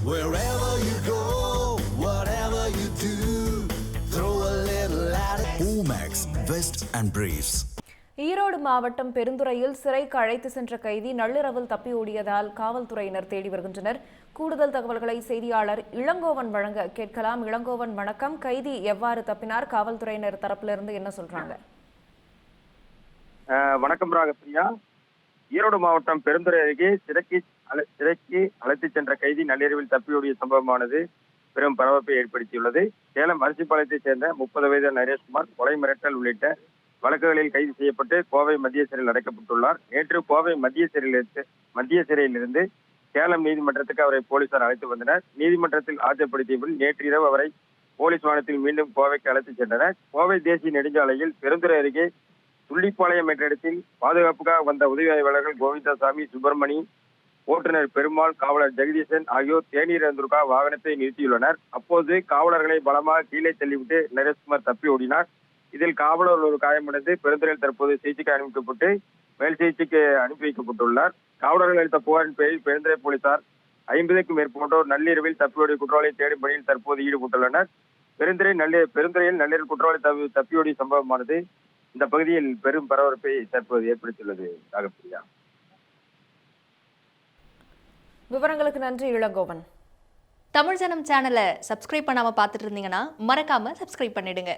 Wherever you go, whatever you do, throw a little at it. Omax, Vest and Briefs. Erode மாவட்டம் பெருந்துறையில் சிறைக்கு அழைத்து சென்ற கைதி நள்ளிரவில் தப்பி ஓடியதால் காவல்துறையினர் தேடி வருகின்றனர். கூடுதல் தகவல்களை செய்தியாளர் இளங்கோவன் வழங்க கேட்கலாம். இளங்கோவன் வணக்கம். கைதி எவ்வாறு தப்பினார்? காவல்துறையினர் தரப்பிலிருந்து என்ன சொல்றாங்க? வணக்கம் ராகப்பிரியா. ஈரோடு மாவட்டம் பெருந்துறை அருகே சிறைக்கு அழைத்து சென்ற கைதி நள்ளிரவில் தப்பியோடிய சம்பவமானது பெரும் பரபரப்பை ஏற்படுத்தியுள்ளது. சேலம் அரிசிப்பாளையத்தைச் சேர்ந்த 30 வயது நரேஷ்குமார் கொலை மிரட்டல் உள்ளிட்ட வழக்குகளில் கைது செய்யப்பட்டு கோவை மத்திய சிறையில் அடைக்கப்பட்டுள்ளார். நேற்று கோவை மத்திய சிறையிலிருந்து சேலம் நீதிமன்றத்துக்கு அவரை போலீசார் அழைத்து வந்தனர். நீதிமன்றத்தில் ஆஜர்படுத்திய பின் நேற்று இரவு அவரை போலீஸ் வாகனத்தில் மீண்டும் கோவைக்கு அழைத்துச் சென்றனர். கோவை தேசிய நெடுஞ்சாலையில் பெருந்துறை அருகே துள்ளிப்பாளையம் என்ற இடத்தில் பாதுகாப்புக்காக வந்த உதவி ஆய்வாளர்கள் கோவிந்தசாமி, சுப்பிரமணி, ஓட்டுநர் பெருமாள், காவலர் ஜெகதீசன் ஆகியோர் தேநீர் அருந்துவதற்காக வாகனத்தை நிறுத்தியுள்ளனர். அப்போது காவலர்களை பலமாக கீழே தள்ளிவிட்டு நரேஷ்குமார் தப்பி ஓடினார். இதில் காவலர் ஒரு காயமடைந்து பெருந்துறையில் தற்போது சிகிச்சைக்கு அனுமதிக்கப்பட்டு மேல் சிகிச்சைக்கு அனுப்பி வைக்கப்பட்டுள்ளார். காவலர்கள் அளித்த புகாரின் பேரில் பெருந்துறை போலீசார் 50க்கும் மேற்பட்டோர் நள்ளிரவில் தப்பியோடிய குற்றவாளியை தேடும் பணியில் தற்போது ஈடுபட்டுள்ளனர். பெருந்துறையில் நள்ளிரவு குற்றவாளி தப்பியோடிய சம்பவமானது இந்த பகுதியில் பெரும் பரபரப்பை தற்போது ஏற்படுத்தியுள்ளது. ராகப்பிரியா, விவரங்களுக்கு நன்றி இளங்கோவன். தமிழ் ஜனம் சேனலை சப்ஸ்கிரைப் பண்ணாம பார்த்துட்டு இருந்தீங்கன்னா மறக்காம சப்ஸ்கிரைப் பண்ணிடுங்க.